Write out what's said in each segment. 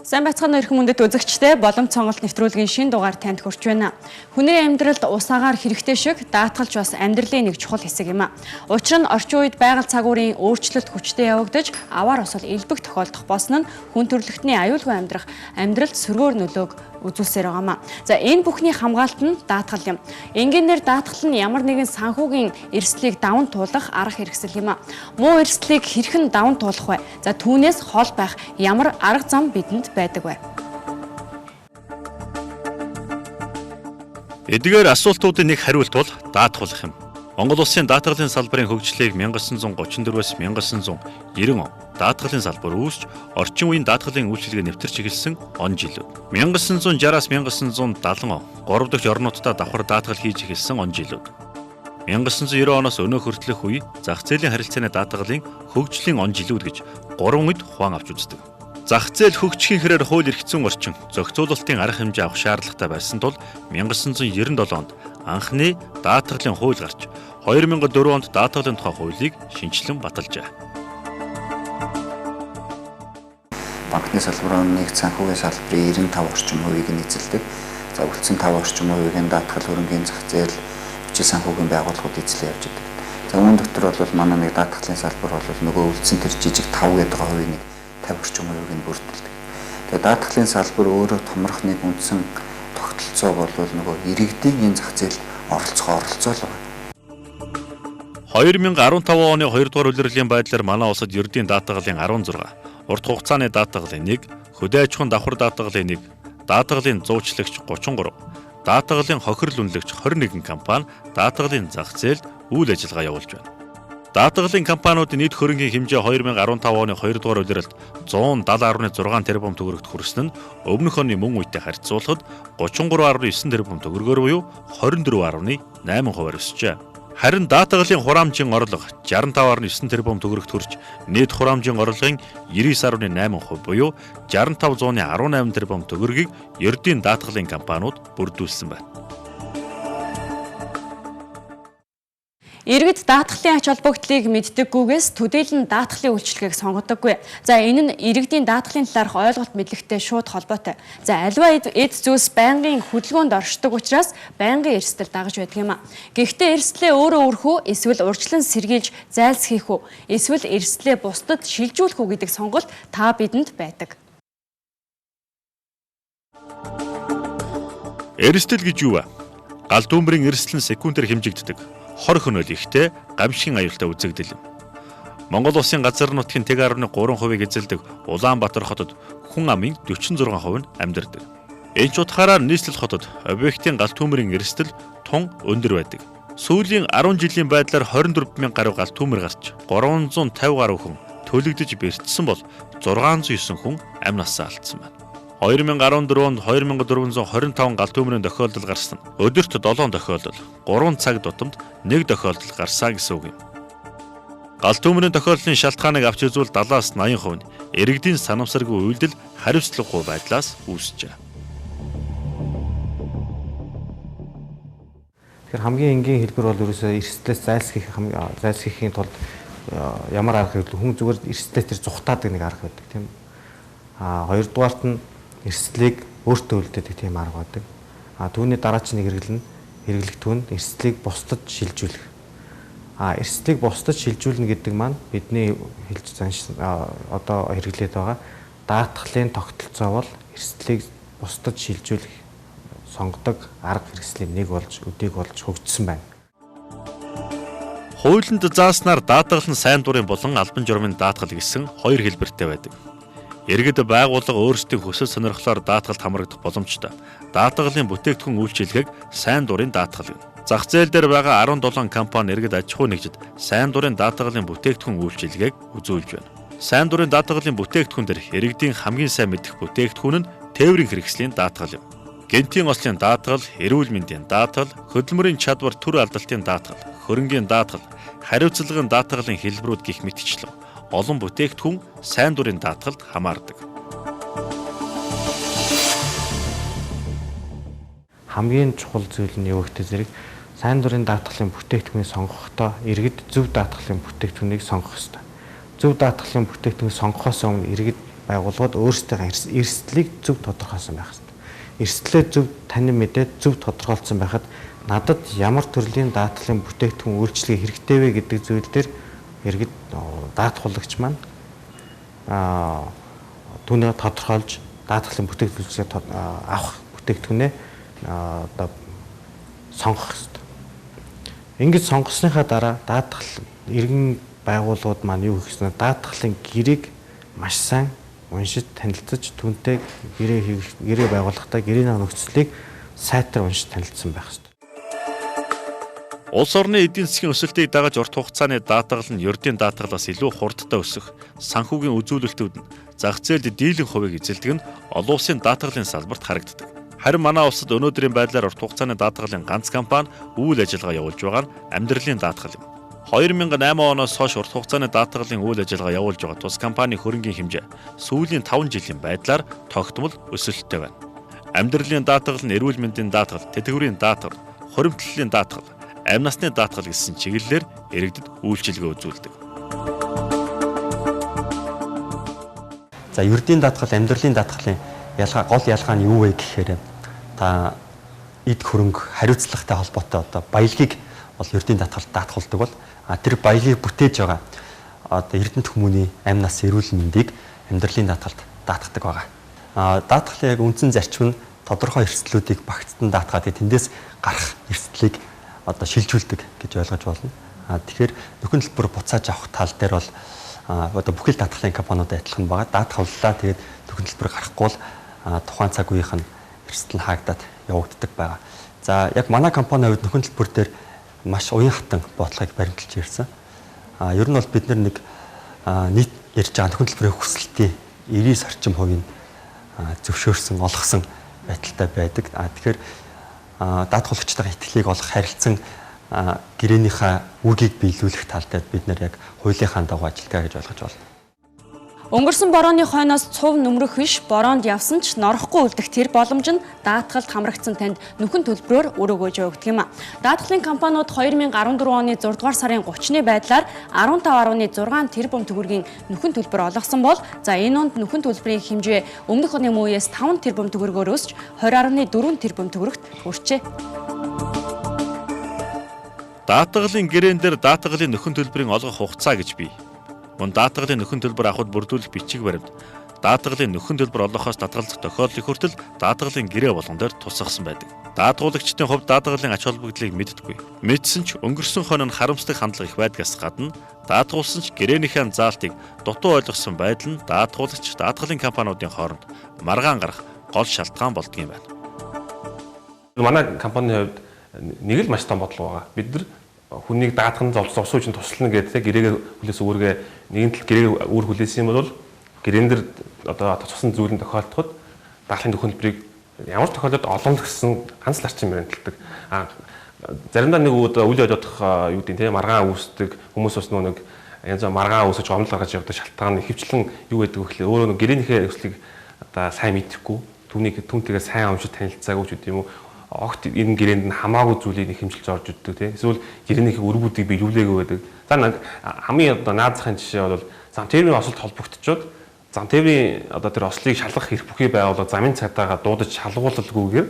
Сайн байцгаана өрхөн мөндөд үзэгчдээ боломж сонголт нэвтрүүлгийн шинэ дугаар танд хүрч байна. Хүний амьдралд ус агаар хэрэгтэй шиг даатгалж бас амьдралын нэг чухал хэсэг юм а. Учир нь орчин үед байгаль цагуурын өөрчлөлт хүчтэй явагдаж аваар усал элбэг тохиолдох болсон нь хүн төрөлхтний аюулгүй амьдралд сөргөөр нөлөөг үзүүлсээр байгаамаа. За энэ бүхний хамгаалалт нь даатгал юм. Энгийнээр даатгал нь ямар нэгэн санхүүгийн эрсдлийг даван туулах арга хэрэгсэл юм а. Муу эрсдлийг хэрхэн даван туулах вэ? За түүнээс хол байх ямар арга зам бидэнд байдаг вэ? Эдгээр асуултуудын нэг хариулт бол даатгуулах юм. Монгол улсын даатгалын салбарын хөгжлийг 1934-өөс 1990 он даатгалын салбар үүсч орчин үеийн даатгалын үйлчилгээ нэвтэрч эхэлсэн он жилүүд. 1960-аас 1970 он 3 дахь орнуудтай давхар даатгал хийж эхэлсэн он жилүүд. 1990 оноос өнөө хүртэлх үе зах зээлийн харилцааны даатгалын хөгжлийн он жилүүд гэж 3 үед хуваан авч үздэг. Зах зээл хөгжихийн хэрээр хууль эрх зүйн орчин зохицуулалтын арга хэмжээ авах шаардлагатай байсан тул 1997 онд анхны даатгалын хууль гарч 2004 онд даатгалын тухай хуулийг шинжилэн баталжээ. Банкны салбарын нэг санхүүгийн салбарын 95 орчим хувийг нь эзэлдэг. За үлдсэн 5 орчим хувийг нь даатгал хөрөнгийн зах зээл бичиг санхүүгийн байгууллагууд эзлэн явж байдаг. За үүн дотор бол манай нэг даатгалын салбар бол нөгөө үлдсэн тэр жижиг 5 гэдэг хувийг нэг 50 орчим хувийг нь бүрдүүлдэг. Тэгээ даатгалын салбар өөрөө томрох нэг үндсэн тогтолцоо бол нөгөө иргэдийн энэ зах зээлд оролцоо л байна. 2015 оны 2 дугаар улирлын байдлаар манай улсад ердийн даатгалын 16, урт хугацааны даатгалын 1, хөдөө аж ахуйн давхар даатгалын 1, даатгалын зуучлагч 33, даатгалын хохирол үнэлэгч 21 компани даатгалын зах зээлд үйл ажиллагаа явуулж байна. Даатгалын компаниудын нийт хөрөнгийн хэмжээ 2015 оны 2 дугаар улиралд 170.6 тэрбум төгрөгт хүрсэн нь өмнөх оны мөн үетэй харьцуулахад 33.9 тэрбум төгрөгөөр буюу 24.8% өсжээ. Харин даатгалын хураамжийн орлого 65.9 тэрбум төгрөгт хүрч нийт хураамжийн орлогын 99.8% буюу 65.18 тэрбум төгрөгийг ердийн даатгалын компаниуд бүрдүүлсэн байна. Иргэд даатгалын ач холбогдлыг мэддэггүйгээс төдийлөн даатгалын үйлчилгээг сонгодоггүй. За энэ нь иргэдийн даатгалын талаарх ойлголт мэдлэгтэй шууд холбоотой. За аливаа эд зүйлс байнгын хөдөлгөөнд оршдог учраас байнгын эрсдэл дагаж байдаг юм а. Гэхдээ эрсдлээ өөрөө өрхөө эсвэл урьдчилан сэргийлж зайлсхийх үү? Эсвэл эрсдлээ бусдад шилжүүлэх үү гэдэг сонголт та бидэнд байдаг. Эрсдэл гэж юу вэ? Гал дүүмрийн эрсдэл нь секундээр хэмжигддэг. Хор хөнөөл ихтэй гамшигын аюултай үзэгдэл юм. Монгол улсын газар нутгийн 1.3% эзэлдэг Улаанбаатар хотод хүн амын 46% нь амьдардаг. Энэ ч утгаараа нийслэл хотод объектын гал түмрийн эрсдэл тун өндөр байдаг. Сүүлийн 10 жилийн байдлаар 24,000 гаруй гал түмэр гарч 350 гаруй хүн төлөгдөж бэртсэн бол 609 хүн амь насаа алдсан байна. 2014 онд 2425 гал түмрийн тохиолдол гарсан. Өдөрт 7 тохиолдол, 3 цаг тутамд 1 тохиолдол гарсан гэсэн үг юм. Гал түмрийн тохиолдлын шалтгааныг авч үзвэл 70-аас 80% нь иргэдийн санамсаргүй үйлдэл хариуцлагагүй байдлаас үүсжээ. Тэгэхээр хамгийн энгийн хэлбэр бол ерөөсөө эрсдлээс зайлсхийхийн тулд ямар арга хэрэглэх хүн зүгээр эрсдлээс тэр зүхтаадаг нэг арга байдаг тийм. Хоёрдугаарт нь эрсдлийг өөртөө үлдээдэг тийм арга байдаг. Түүний дараа ч нэг хэрэглэх түүнд эрсдлийг бусдад шилжүүлэх. Эрсдлийг бусдад шилжүүлнэ гэдэг маань бидний одоо хэрэглээд байгаа даатгалын тогтолцоо бол эрсдлийг бусдад шилжүүлэх сонгодог арга хэрэгслийн нэг болж өдөг болж хөгжсөн байна. Хуулинд зааснаар даатгал нь сайн дурын болон албан журмын даатгал гэсэн хоёр хэлбэртэй байдаг. Иргэд байгууллага өөрсдийн хүсэл сонирхлоор даатгалд хамрагдах боломжтой. Даатгалын бүтээгдэхүүн үйлчилгээг сайн дурын даатгал гэнэ. Зах зээл дээр байгаа 17 компани иргэд аж ахуй нэгжид сайн дурын даатгалын бүтээгдэхүүн үйлчилгээг үзүүлж байна. Сайн дурын даатгалын бүтээгдэхүүн дээр иргэдийн хамгийн сайн мэдэх бүтээгдэхүүн нь тээврийн хэрэгслийн даатгал юм. Гэнтийн ослын даатгал, эрүүл мэндийн даатгал, хөдөлмөрийн чадвар төр алдалтын даатгал, хөрөнгийн даатгал, хариуцлагын даатгалын хэлбэрүүд гих мэтчлэн олон бүтээгдэхүүн сайн дурын даатгалд хамаардаг. Хамгийн чухал зүйл нь юу гэхтэй зэрэг сайн дурын даатгалын бүтээгдэхүүнийг сонгохдоо иргэд зөв даатгалын бүтээгдэхүүнийг сонгох ёстой. Зөв даатгалын бүтээгдэхүүнийг сонгохоос өмнө иргэд байгууллагууд өөрсдийнхээ эрсдлийг зөв тодорхойлсон байх хэрэгтэй. Эрсдлээ зөв танин мэдээд зөв тодорхойлсон байхад надад ямар төрлийн даатгалын бүтээгдэхүүн үйлчилгээ хэрэгтэй вэ гэдэг зүйл дээр иргэд даатгуулагч маань түүнийг тодорхойлж даатгалын бүтээгдэхүүнээ авах бүтээгдэхүүнээ одоо сонгох хэрэгтэй. Ингэж сонгосныхаа дараа даатгал иргэн байгууллагууд маань юу гэхснээр даатгалын гэрээг маш сайн уншиж танилцаж түүнтэй гэрээ байгууллагатай гэрээний нөхцөлийг сайтар уншиж танилцсан байх хэрэгтэй. Улс орны эдийн засгийн өсөлтийг дагаж урт хугацааны даатгал нь ердийн даатгалаас илүү хурдтай өсөх, санхүүгийн үзүүлэлтүүд нь зах зээлд дийлэн хувийг эзэлдэг нь олон улсын даатгалын салбарт харагддаг. Харин манай улсад өнөөдрийн байдлаар урт хугацааны даатгалын ганц компани үйл ажиллагаа явуулж байгаа нь амьдралын даатгал юм. 2008 оноос хойш урт хугацааны даатгалын үйл ажиллагаа явуулж байгаа тус компани хөрөнгийн хэмжээ сүүлийн 5 жилийн байдлаар тогтмол өсөлттэй байна. Амьдралын даатгал нь эрүүл мэндийн даатгал, тэтгэврийн даатгал, хуримтлалын даатгал, амь насны даатгал гэсэн чиглэлээр иргэдэд үйлчилгээ үзүүлдэг. За ердийн даатгал, амьдралын даатгалын гол ялгаа нь юу вэ гэхээр та эд хөрөнгө хариуцлагатай холбоотой одоо баялагийг бол ердийн даатгалд даатгуулдаг бол тэр баялагийг бүтээж байгаа одоо эрдэнэт хүмүүний амь нас эрүүл мэндийг амьдралын даатгалд даатгадаг байгаа. Даатгалын яг үндсэн зарчим нь тодорхой эрсдлүүдийг багцдан даатгаад тэндээс гарах эрсдлийг одоо шилжүүлдэг гэж ойлгож болно. Тэгэхээр нөхөн төлбөр буцааж авах тал дээр бол одоо бүхэл даатгалын компаниуд адилхан байгаа. Даатгавлаа тэгээд нөхөн төлбөр гарахгүй бол тухайн цаг үеийнх нь эрсдэл нь хаагдаад явагддаг байгаа. За яг манай компани хувьд нөхөн төлбөр дээр маш уян хатан бодлогыг баримталж ирсэн. Ер нь бол бид нэг нийт ярьж байгаа нөхөн төлбөрийн хүсэлтийн 99 орчим хувийг зөвшөөрсөн, олгосон байдалтай байдаг. Тэгэхээр даатгуулагчтайгаа итгэлийг олох, харилцан гэрээнийхээ үүргийг биелүүлэх тал дээр бид нэр яг хуулийнхаа дагуу ажиллагаа гэж ойлгож байна. Өнгөрсөн борооны хойноос цув нүмерх биш бороонд явсан ч норохгүй үлдэх тэр боломж нь даатгалд хамрагдсан танд нөхөн төлбөрөөр өрөөгөөж өгдөг юм а. Даатгалын компаниуд 2014 оны 6 дугаар сарын 30-ны байдлаар 15.6 тэрбум төгрөгийн нөхөн төлбөр олгосон бол за энэ онд нөхөн төлбөрийн хэмжээ өмнөх оны үеэс 5 тэрбум төгрөгөөр өсч 20.4 тэрбум төгрөгт хүрчээ. Даатгалын гэрээн дээр даатгалын нөхөн төлбөрийн олгох хугацаа гэж бий. Мөн даатгалын нөхөн төлбөр авахд бүрдүүлэх бичиг баримт, даатгалын нөхөн төлбөр олгохоос татгалзах тохиолдлыг хүртэл даатгалын гэрээ болгон дээр тусгасан байдаг. Даатгуулагчдын хувьд даатгалын ач холбогдлыг мэддэггүй. Мэдсэн ч өнгөрсөн хоног харамсдаг хандлага их байдгаас гадна даатгуулсан ч гэрээнийхээ заалтыг дутуу ойлгосон байдал нь даатгуулагч, даатгалын компаниудын хооронд маргаан гарах гол шалтгаан болдго юм байна. Манай компанийн хувьд нэг л маш том бодлого байгаа. Бид нар хүнийг даатган зовсууч нь туслана гэдэг гэрээгээ хүлээс үүргээ нэгэн тал гэрээ үүр хүлээсэн юм бол гэрээн дээр одоо цусан зүйлэн тохиолдоход даатгалын нөхөн төлбөрийг ямар ч тохиолдолд олон гэсэн ганц л арчим баримталдаг. Заримдаа нэг үйл явдах юу гэдэг тийм маргаан үүсдэг хүмүүс бас нэг янз бүр маргаан үүсэж гомдол гаргаж явдаг шалтгаан хөвчлэн юу гэдэг вэ гэхлээр өөрөө гэрээнийхээ өслийг одоо сайн мэдэхгүй түүнтэйгээ сайн уншиж танилцаагүй ч гэдэг юм уу. Огт энэ гэрээнд нь хамаагүй зүйлийг хэмжилж орж ирдэг тийм. Эсвэл гэрээнийхээ өргүүдийг биелүүлээгүй байдаг. За хамгийн одоо наазахын жишээ бол зам тээврийн осолд холбогдчиход зам тээврийн одоо тэр ослыг шалгах хэрэг бүхий байгууллага замын цаатаагаа дуудаж шалгуулалгүйгээр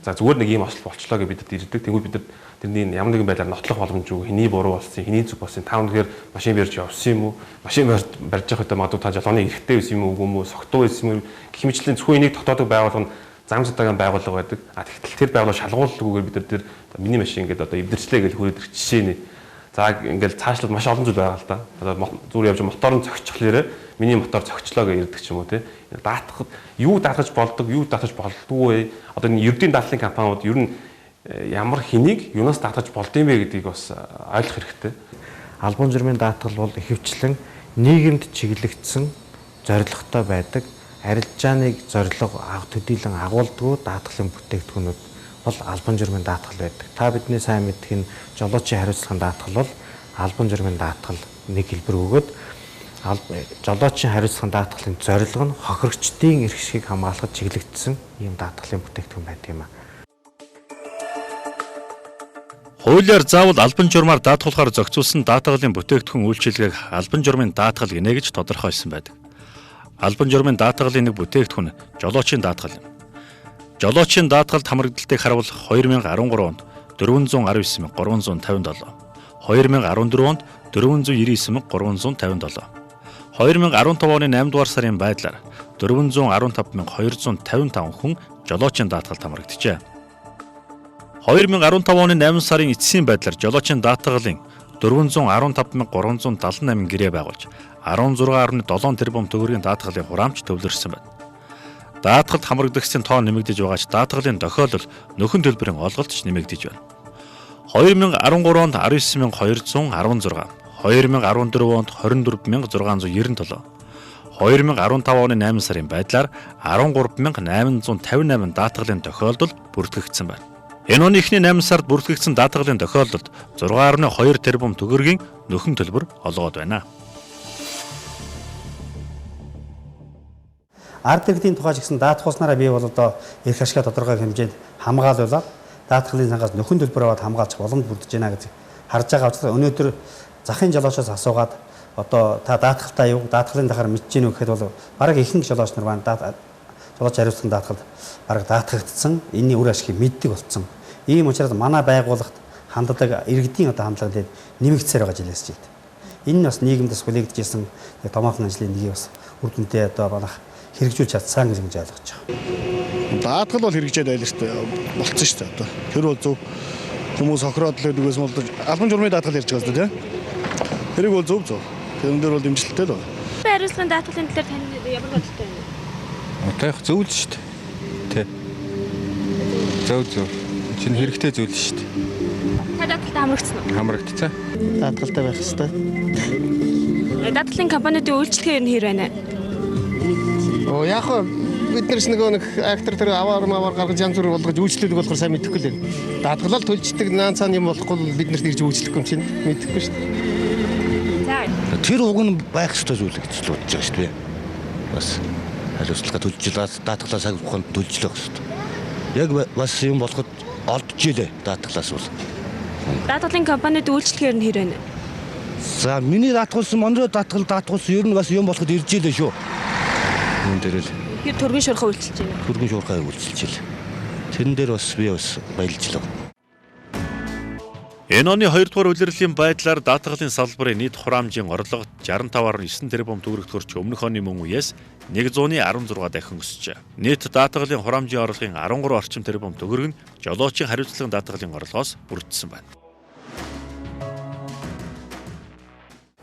за зүгээр нэг ийм осол болчлоо гэж бидэд ирдэг. Тэгвэл бид нар тэрний ямар нэгэн байдлаар нотлох боломжгүй хэний буруу болсон, хэний зүг болсон, та өнөхөр машин барьж явсан юм уу? Машин барьж явах үед магадгүй та жолооны эрхтэй байсан юм уу, үгүй юм уу, согтуу байсан юм уу? Гэх мэтлэн зөвхөн энийг тогтоодог байгууллага нь зам цатаагийн байгууллага байдаг. Тэгтэл тэр байгууллага шалгуулалгүйгээр бид нар тэр миний машин гэдэг одоо эвдэрчлээ гэж хүрээд ирэх жишээ нэ. За ингээл цаашлаад маш олон зүйл байгаа л да. Одоо зүгээр явж моторын цогцохлоорэ миний мотор цогцлоо гэж ярьдаг ч юм уу тий. Даатгах юу даатгаж болдог, юу даатгаж болдгүй вэ? Одоо энэ ердийн даатгалын компаниуд ер нь ямар хэнийг юунаас даатгаж болдсон бэ гэдгийг бас ойлгох хэрэгтэй. Албан журмын даатгал бол ихэвчлэн нийгэмд чиглэгдсэн зорилготой байдаг. Арилжааныг зорилго төдийлөн агуулдаг даатгалын бүтээгдэхүүнүүд бол албан журмын даатгал байдаг. Та бидний сайн мэдэх нь жолоочийн хариуцлагын даатгал бол албан журмын даатгал нэг хэлбэр өгөөд жолоочийн хариуцлагын даатгалын зорилго нь хохирогчдын эрх шигийг хамгаалахад чиглэгдсэн ийм даатгалын бүтээгдэхүүн байдаг юм а. Хуулиар заавал албан журмаар даатгуулахаар зохицуулсан даатгалын бүтээгдэхүүн үйлчилгээг албан журмын даатгал гинэ гэж тодорхойлсон байдаг. Албан журмын даатгалын нэг бүтээгдэхүүн жолоочийн даатгал юм. Жолоочийн даатгалд хамрагдалтыг харвал 2013 онд 419,357, 2014 онд 499,357, 2015 оны 8 дугаар сарын байдлаар 415,255 хүн жолоочийн даатгалд хамрагджээ. 2015 оны 8 сарын эцсийн байдлаар жолоочийн даатгалын 415,378 гэрээ байгуулж 16.7 тэрбум төгрөгийн даатгалын хураамж төвлөрсөн байна. Даатгалд хамрагдагчдын тоо нэмэгдэж байгаач даатгалын тохиолдол нөхөн төлбөрийн олголтч нэмэгдэж байна. 2013 онд 19,216, 2014 онд 24,697, 2015 оны 8 сарын байдлаар 13,858 даатгалын тохиолдол бүртгэгдсэн байна. Энэ оны эхний 8 сард бүртгэгдсэн даатгалын тохиолдолд 6.2 тэрбум төгрөгийн нөхөн төлбөр олгоод байна. Ард иргэдийн тухай ч гэсэн даатгуулснараа бий бол одоо эрх ашигла тодорхой хэмжээнд хамгаалуулаад даатгалын сангаас нөхөн төлбөр аваад хамгаалж боломж бүрдэж байна гэж харж байгаа учраас өнөөдөр захын жолоочоос асуугаад одоо та даатгалтаа юу даатгалын дахаар мэдж гинүү гэхэд бол бараг ихэнх жолооч нар маань жолооч хариуцсан даатгалд бараг даатгагдсан энэний үр ашигыг мэддэг болсон. Ийм учраас манай байгууллагт ханддаг иргэдийн одоо хандлага нэмэгдсээр байгаа жилээс жилд. Энэ нь бас нийгэмдээс хүлээгдэжсэн томоохон ажлын нэгийг бас үр дүндээ одоо манайх хэрэгжүүлж чадсан гэж ойлгож байгаа. Даатгал бол хэрэгжээд байлаа шүү дээ. Болцсон шүү дээ одоо. Тэр бол зөв хүмүүс хохироод л байдгүйс бол албан журмын даатгал ярьж байгаа шүү дээ. Тэрийг бол зөв. Тэрэн дээр бол дэмжлэлтэй л байна. Хариуцлагын даатгалын талаар тань ямар бодолтой байна? Одоо яг зөв л шүү дээ. Тэ. Зөв. Чинь хэрэгтэй зүйл шүү дээ. Та даатгалтай хамрагдсан уу? Хамрагдсан. Даатгалтай байх хэрэгтэй. Даатгалын компаниудын үйлчлэгээ юу нэр байна? Яг бид нар нэг актер тэр аваар гаргаж янз бүр болгож үйлчлүүлэг болохоор сайн мэдэхгүй л байна. Даатгалал төлждөг наан цаана юм болохгүй бид нарт ирж үйлчлэхгүй юм чинь мэдэхгүй шүү дээ. Тэр уг нь байх ёстой зүйл гэж бодож байгаа шүү дээ. Бас хариуцлага төлжлээ даатгалаа цаг хугацаанд төлжлөө гэсэн. Яг бас юм болоход олдж илээ даатгалаас бол. Даатгалын компаниуд үйлчлэгээр нь хэр байна? За миний даатгуулсан Монроо даатгуулсан ер нь бас юм болоход ирж илээ шүү. Энэ дээр л тэр төргийн шуурхай үйлчилж байна. Төргийн шуурхай үйлчилж илээ. Тэрэн дээр бас би бас баярлжлаа. Энэ оны 2 дугаар улирлын байдлаар даатгалын салбарын нийт хураамжийн орлого 65.9 тэрбум төгрөгт хүрч өмнөх оны мөн үеэс 116 дахин өсжээ. Нийт даатгалын хураамжийн орлогын 13 орчим тэрбум төгрөг нь жолоочийн хариуцлагын даатгалын орлогоос бүрдсэн байна.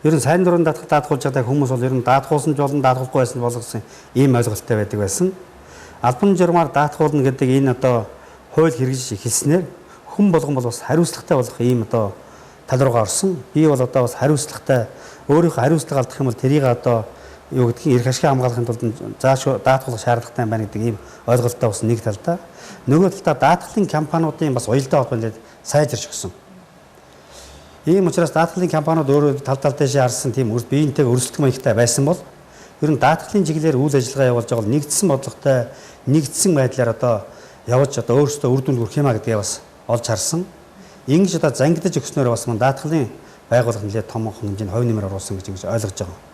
Ер нь сайн дурын даатгуулж байгаа хүмүүс бол ер нь даатгуулсан ч болон даатгуулахгүй байсан болгосон ийм ойлголттой байдаг байсан. Албан журмаар даатгуулна гэдэг энэ одоо хууль хэрэгжиж эхэлснээр хүн болгон бол бас хариуцлагатай болох ийм одоо тал руугаа орсон. Би бол одоо бас хариуцлагатай өөрийнхөө хариуцлага алдах юм бол тэрийг одоо юу гэдгийг эрх ашиг хамгаалахын тулд зааш даатгуулах шаардлагатай байна гэдэг ийм ойлголттой бас нэг талдаа. Нөгөө талдаа даатгалын компаниудын бас уялдаа холбоо сайжирч өгсөн. Ийм учраас даатгалын компаниуд өөрөө тал дэшээ харсан тийм биеинтэйг өрсөлдөх маягтай байсан бол ер нь даатгалын чиглэлээр үйл ажиллагаа явуулж байгаа бол нэгдсэн бодлоготой нэгдсэн байдлаар одоо явж одоо өөрсдөө үр дүнд хүрэх юмаа гэдгээ бас олж харсан. Ингэж одоо зангидаж өгснөөр бас мань даатгалын байгууллага нэлээд том хэмжээнд хувь нэмэр оруулсан гэж ойлгож байгаа.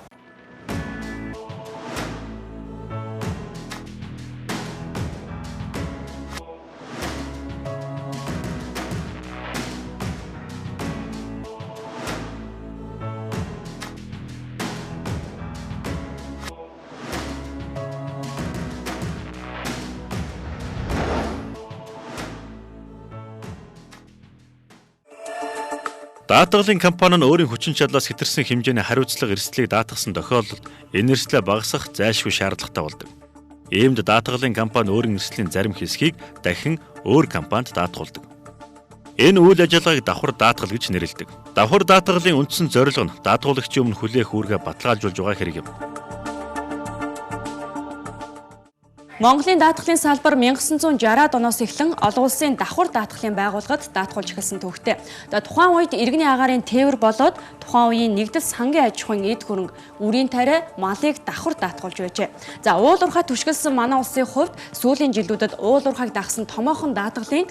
Даатгалын компани нь өөрийн хүчин чадлаас хэтэрсэн хэмжээний хариуцлага эрсдлийг даатгасан тохиолдолд энэ эрсдлээ багасгах зайлшгүй шаардлагатай болдог. Иймд даатгалын компани өөрийн эрсдлийн зарим хэсгийг дахин өөр компанид даатгуулдаг. Энэ үйл ажиллагааг давхар даатгал гэж нэрлэдэг. Давхар даатгалын үндсэн зорилго нь даатгуулагчийн өмнө хүлээх үүргээ баталгаажуулж байгаа хэрэг юм. Монголын даатгалын салбар 1960-аад оноос эхлэн олон улсын давхар даатгалын байгууллагад даатгуулж эхэлсэн төвхтэй. Тухайн үед иргэний агаарын тээвэр болоод тухайн үеийн нэгдэл сангийн аж ахуйн эд хөрөнгө үрийн тариа малыг давхар даатгуулж байжээ. Уул уурхай түшгэлсэн манай улсын хувьд сүүлийн жилүүдэд уул уурхайг дагсан томоохон даатгалын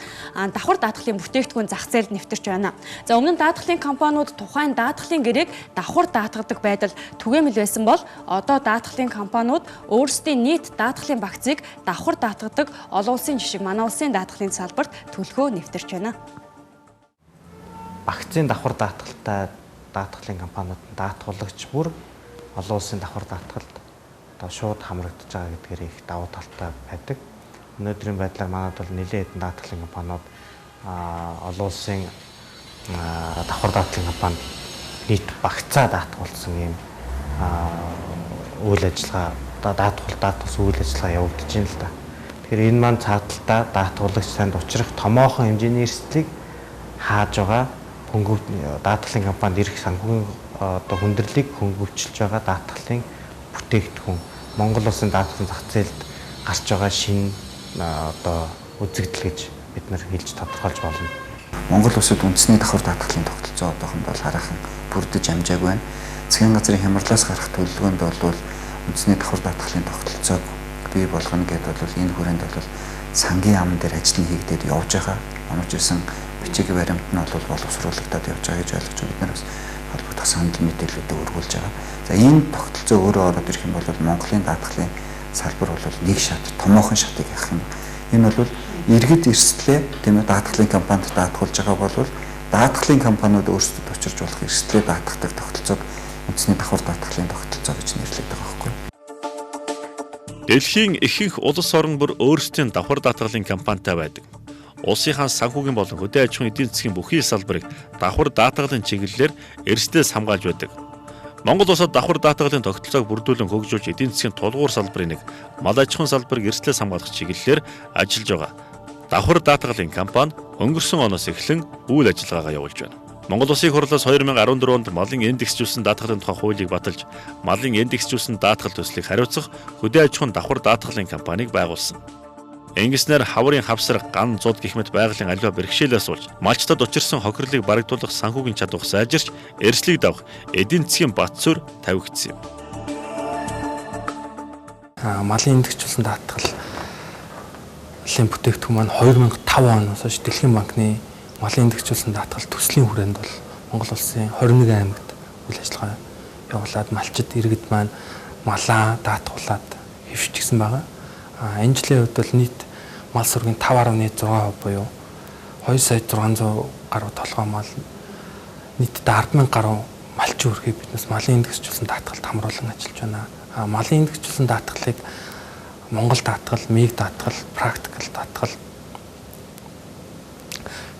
давхар даатгалын бүтээгдэхүүн зах зээлд нэвтэрч байна. Өмнө нь даатгалын компаниуд тухайн даатгалын гэрээг давхар даатгадаг байдал түгээмэл байсан бол одоо даатгалын компаниуд өөрсдийн нийт даатгалын багцыг давхар даатгадаг олон улсын жишг манай улсын даатгалын салбарт төлхөө нэвтэрч байна. Багцын давхар даатгалтай даатгалын компаниуд нь даатгуулагч бүр олон улсын давхар даатгалд одоо шууд хамрагдаж байгаа гэдгээр их давуу талтай байдаг. Өнөөдрийн байдлаар манайд бол нэлээд хэдэн даатгалын компаниуд олон улсын давхар даатгалын компанид нийт багцаа даатгуулсан юм үйл ажиллагаа даатгуулсан үйл ажиллагаа явагдаж байна л да. Тэгэхээр энэ маань цааталтаа даатгуулагч санд учрах томоохон хэмжээний эрсдлийг хааж байгаа даатгалын компанид ирэх санхүүгийн хүндрэлийг хөнгөвчлж байгаа даатгалын бүтээгдэхүүн Монгол улсын даатгалын зах зээлд гарч байгаа шинэ үзэгдэл гэж бид нар хэлж тодорхойлж болно. Монгол улсад үндэсний давхар даатгалын тогтолцоо одоохонд бол хараахан бүрдэж амжаагүй байна. Засгийн газрын хямралаас гарах төлөвлөгөөнд бол үндэсний давхар даатгалын тогтолцоог бий болгоно гэдээ бол энэ хүрээнд бол сангийн яам дээр ажил нь хийгдээд явж байгаа. Онож исэн бичиг баримт нь бол боловсруулагдаад явж байгаа гэж ойлгож бид нар бас холбогдох санал мэдээлэлүүд өргүүлж байгаа. За энэ тогтолцоо өөрөө ороод ирэх юм бол Монголын даатгалын салбар бол нэг шат томоохон шатыг явах юм. Энэ бол иргэд эрсдлээ тийм ээ даатгалын компанид даатгуулж байгаа бол даатгалын компаниуд өөрсдөд учирч болох эрсдлээ даатгадаг тогтолцоог үндэсний давхар даатгалын тогтолцоо гэж нэрлэдэг байгаа байхгүй. Дэлхийн ихэнх улс орон бүр өөрсдийн давхар даатгалын компанитай байдаг. Улсынхаа санхүүгийн болон хөдөө аж ахуйн эдийн засгийн бүхий салбарыг давхар даатгалын чиглэлээр эрсдэлээс хамгаалж байдаг. Монгол улсад давхар даатгалын тогтолцоог бүрдүүлэн хөгжүүлж эдийн засгийн тулгуур салбарын нэг мал аж ахуйн салбарыг эрсдлээс хамгаалах чиглэлээр ажиллаж байгаа. Давхар даатгалын компани өнгөрсөн оноос эхлэн үйл ажиллагаагаа явуулж байна. Монгол Улсын хурлаас 2014 онд малын эндексжүүлсэн даатгалын тухай хуулийг баталж, малын эндексжүүлсэн даатгал төслийг хариуцах хөдөө аж ахуйн давхар даатгалын компанийг байгуулсан. Ингэснээр хаврын хавсар, ган, зуд гэх мэт байгалийн аливаа бэрхшээлээс болж малчтад учирсан хохирлыг барагдуулах санхүүгийн чадвар сайжирч, эрслийг давах эдийн засгийн бат суурь тавигдсан юм. Малын эндексжүүлсэн даатгалын бүтээгдэхүүн маань 2005 оноос хойш Дэлхийн банкны малын эндексжүүлсэн даатгал төслийн хүрээнд бол Монгол улсын 21 аймагт үйл ажиллагаа явуулаад малчид иргэд маань малаа даатгуулад хэвшчихсэн байгаа. Энэ жилийн хувьд бол нийт мал сүргийн 5.6% буюу 2,600,000 гаруй толгой мал нийтдээ 10,000 гаруй малчин өрхийг биднес малын эндексжүүлсэн даатгалд хамруулан ажиллаж байна. Малын эндексжүүлсэн даатгалыг Монгол даатгал, МИГ даатгал, практикал даатгал,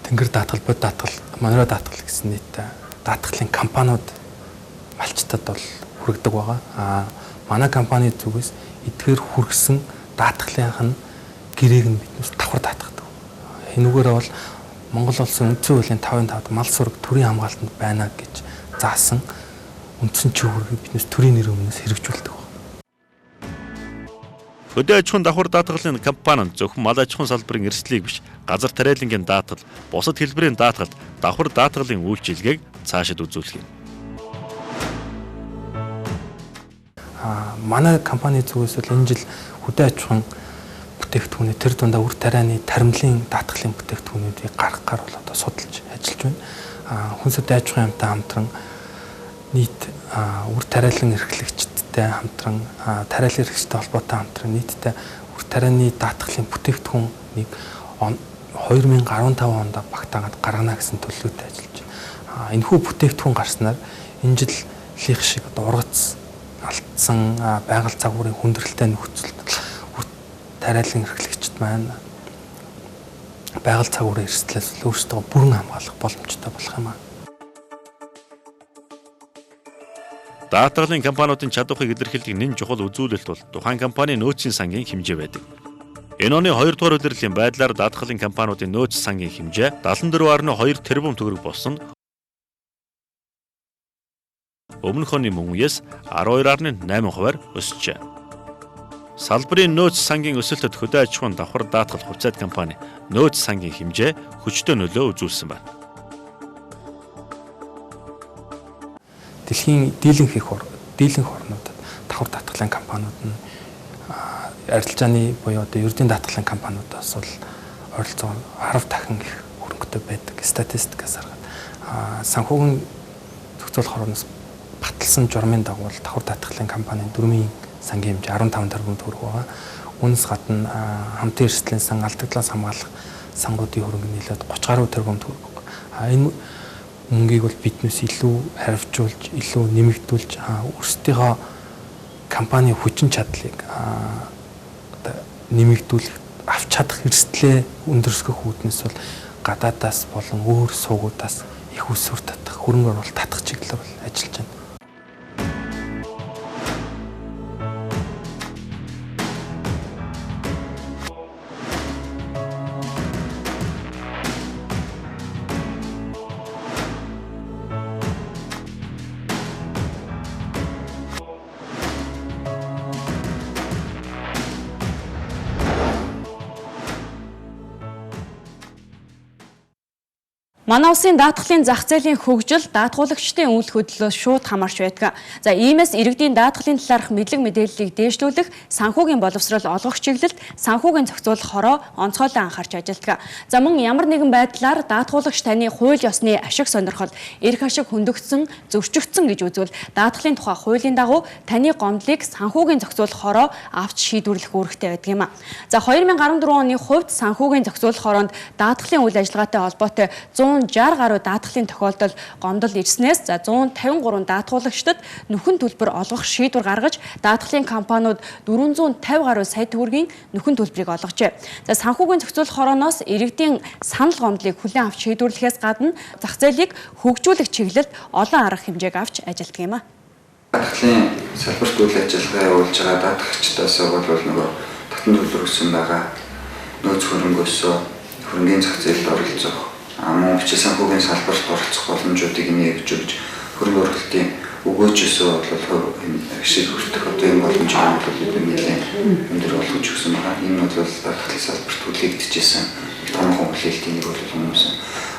тэнгэр даатгал, бод даатгал, монро даатгал гэсэн нийт даатгалын компаниуд малчтад бол хүргэдэг байгаа. Манай компани зүгээс эдгээр хүргэсэн даатгалынх нь гэрээг нь биднээс давхар даатгадаг. Энүүгээр бол Монгол улсын үндсэн хуулийн 5.5-д мал сүрэг төрийн хамгаалтанд байна гэж заасан үндсэн чиглэлийг биднээс төрийн нэр өмнөөс хэрэгжүүлдэг. Хөдөө аж ахуйн давхар даатгалын компани зөвхөн мал аж ахуйн салбарын эрсдлийг биш, газар тариалангийн даатгал, бусад хэлбэрийн даатгалд давхар даатгалын үйлчилгээг цаашид үзүүлэх юм. Манай компани зүгээс бол энэ жил хөдөө аж ахуйн бүтээгдэхүүний тэр дундаа үр тарианы таримлын даатгалын бүтээгдэхүүнүүдийг гаргахаар бол одоо судалж ажиллаж байна. Хүнс хөдөө аж ахуйн хамтаа хамтран нийт үр тариалан эрхлэгчдтэй хамтран тариалан эрхлэгчтэй холбоотой хамтран нийтдээ үр тарианы даатгалын бүтээгдэхүүнийг 2015 онд багтаагаад гаргана гэсэн төлөвлөгөөтэй ажиллаж байна. Энэхүү бүтээгдэхүүн гарснаар энэ жилийнх шиг ургац алдсан байгаль цагуурын хүндрэлтэй нөхцөлд тариалан эрхлэгчд маань байгаль цагуурын эрсдлээс өөрсдөө бүрэн хамгаалах боломжтой болох юм аа. Даатгалын компаниудын чадварыг илэрхийлэх нэн чухал үзүүлэлт бол тухайн компани нөөцийн сангийн хэмжээ байдаг. Энэ оны 2 дугаар улирлын байдлаар даатгалын компаниудын нөөц сангийн хэмжээ 74.2 тэрбум төгрөг болсон. Өмнөх оны мөн үеэс 12.8%-аар өсжээ. Салбарын нөөц сангийн өсөлтөд хөдөө аж ахуйн давхар даатгал хувьцаат компани нөөц сангийн хэмжээ хүчтэй нөлөө үзүүлсэн байна. Дэлхийн дийлэнх орнуудад давхар даатгалын компаниуд нь арилжааны буюу одоо ердийн даатгалын компаниудаас бол ойролцоогоор 10 дахин их хөрөнгөтэй байдаг статистикаас харахад санхүүгийн зохицуулах хорооноос баталсан журмын дагуу давхар даатгалын компанийн дөрмийн сангийн хэмжээ 15 тэрбум төгрөг байгаа. Үүнээс гадна хамтын эрсдлийн сан, алдагдлаас хамгаалах сангуудын хөрөнгө нийлээд 30 гаруй тэрбум төгрөг байгаа. Энэ мөнгийг бол биднээс илүү харивжуулж, илүү нэмэгдүүлж өөрсдийнхөө компани хүчин чадлыг нэмэгдүүлэх, авч чадах эрсдлээ өндөрсгөх үүднээс бол гадаадаас болон өөр суугуудаас их усүр татах, хөрөнгө оруулалт татах чиглэлээр бол ажиллаж байна. Манай улсын даатгалын зах зээлийн хөгжил даатгуулагчдын үйл хөдлөлөөс шууд хамаарч байдаг. За иймээс иргэдийн даатгалын талаарх мэдлэг мэдээллийг дээшлүүлэх, санхүүгийн боловсрол олгох чиглэлд санхүүгийн зохицуулах хороо онцгойлон анхаарч ажилладаг. За мөн ямар нэгэн байдлаар даатгуулагч таны хууль ёсны ашиг сонирхол, эрх ашиг хөндөгдсөн, зөрчигдсөн гэж үзвэл даатгалын тухай хуулийн дагуу таны гомдлыг санхүүгийн зохицуулах хороо авч шийдвэрлэх үүрэгтэй байдаг юм а. За 2014 оны хувьд санхүүгийн зохицуулах хороонд даатгалын үйл ажиллагаатай холбоотой 160 гаруй даатгалын тохиолдол гомдол ирснээс 153 даатгуулагчдад нөхөн төлбөр олгох шийдвэр гаргаж даатгалын компаниуд 450 гаруй сая төгрөгийн нөхөн төлбөрийг олгожээ. За санхүүгийн зохицуулах хорооноос иргэдийн санал гомдлыг хүлээн авч шийдвэрлэхээс гадна зах зээлийг хөгжүүлэх чиглэлд олон арга хэмжээг авч ажилладаг юм а. Даатгалын салбарт үйл ажиллагаа явуулж байгаа даатгагчдаас бол нөгөө татан төлбөр өгсөн байгаа нөөц хөрөнгөөсөө хөрөнгөний зах зээлд оролцох мөн бичиг санхүүгийн салбарт оролцох боломжуудыг нээж өгч хөрөнгө оруулалтын өгөөжөөсөө бол ашиг хүртэх одоо энэ боломжийг бид нэлээд өндөр болгож өгсөн байгаа. Энэ бол даатгалын салбарт хүлээгдэжсэн томхон хүлээлтийн нэг бол хүмүүс.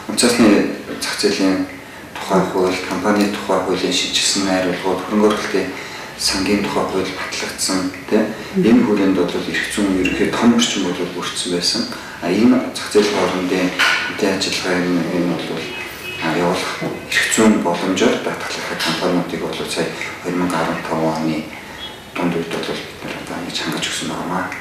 Үнцасны зах зээлийн тухай хууль, компани тухай хуулийн шинжилсэн найруулгууд, хөрөнгө оруулалтын сангийн тухай хууль батлагдсан тийм энэ хүрээнд бол эрх зүйн ерөнхий том орчин бол бүрдсэн байсан. Энэ зах зээлийн хоорондын үйл ажиллагааг энэ бол явуулах эрх зүйн боломжоор даатгалын компаниудыг бол сая 2015 оны дунд үед бол бид ингэж хангаж өгсөн байна.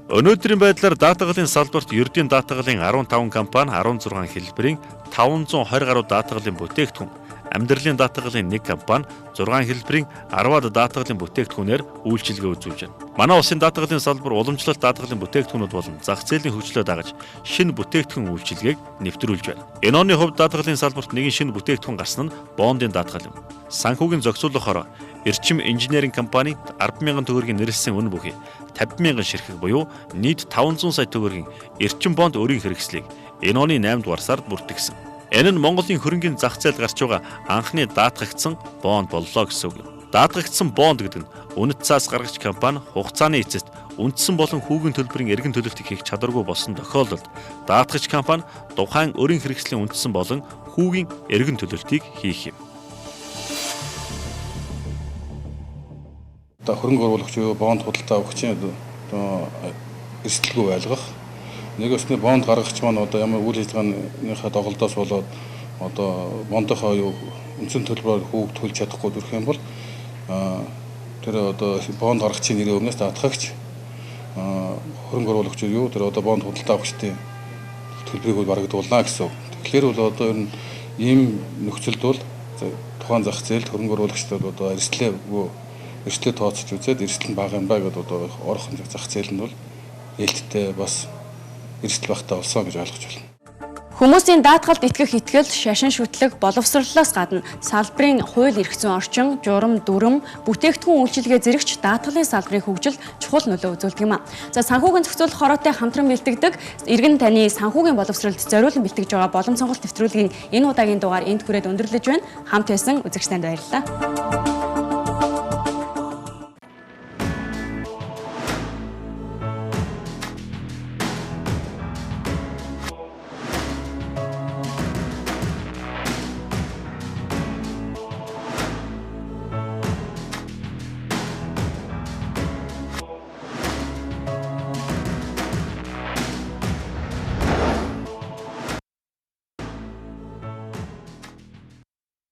Өнөөдрийн байдлаар даатгалын салбарт ердийн даатгалын 15 компани 16 хэлбэрийн 520 гаруй даатгалын бүтээгдэхүүн, амьдралын даатгалын 1 компани 6 хэлбэрийн 10-аад даатгалын бүтээгдэхүүнээр үйлчилгээ үзүүлж байна. Манай улсын даатгалын салбар уламжлалт даатгалын бүтээгдэхүүнүүд болон зах зээлийн хөгжлөө дагаж шинэ бүтээгдэхүүн үйлчилгээг нэвтрүүлж байна. Энэ оны хувьд даатгалын салбарт нэгэн шинэ бүтээгдэхүүн гарсан нь бондын даатгал юм. Санхүүгийн зохицуулах хороо эрчим инженеринг компанид 10,000 төгрөгийн нэрлсэн үнэ бүхий 50,000 ширхэг буюу нийт 500 сая төгрөгийн эрчим бонд өрийн хэрэгслийг энэ оны 8 дугаар сард бүртгэсэн. Энэ нь Монголын хөрөнгийн зах зээлд гарч байгаа анхны даатгагдсан бонд боллоо гэсэн үг юм. Даатгагдсан бонд гэдэг нь үнэт цаас гаргагч компани хугацааны эцэст үндсэн болон хүүгийн төлбөрийн эргэн төлөлтийг хийх чадваргүй болсон тохиолдолд даатгагч компани тухайн өрийн хэрэгслийн үндсэн болон хүүгийн эргэн төлөлтийг хийх юм. Хөрөнгө оруулагч юу бонд худалдаа авахчийн эрсдэлгүй байлгах. Нэг өсний бонд гаргагч маань одоо ямар үйл ажиллагааныхаа доголдоос болоод одоо бондынхаа үндсэн төлбөрөөр хүүг төлж чадахгүй зүрх юм бол тэр одоо бонд гаргагчийн нэрийн өмнөөс даатгагч хөрөнгө оруулагч юу тэр одоо бонд худалдаа авахчдын төлбөрийг барагдуулна гэсэн. Тэгэхээр бол одоо ер нь ийм нөхцөлд бол тухайн зах зээлд хөрөнгө оруулагчдад одоо эрсдлээ тооцож үзээд эрсдэл нь бага юм ба гэдэг одоо орхон зах зээл нь бол ээлжтэй бас эрсдэл багтаа болсон гэж ойлгож байна. Хүмүүсийн даатгалд итгэх итгэл, шашин шүтлэг, боловсролоос гадна салбарын хууль эрх зүйн орчин, журам, дүрм, бүтээгдэхүүн үйлчилгээ зэрэгч даатгалын салбарын хөгжил чухал нөлөө үзүүлдэг юм а. За санхүүгийн зохицуулах хороотой хамтран бэлтгэдэг, иргэн таны санхүүгийн боловсролд зориулан бэлтгэж байгаа боломж сонголт нэвтрүүлгийн энэ удаагийн дугаар энд хүрээд өндөрлөж байна. Хамт байсан үзэгчдэнд баярлалаа.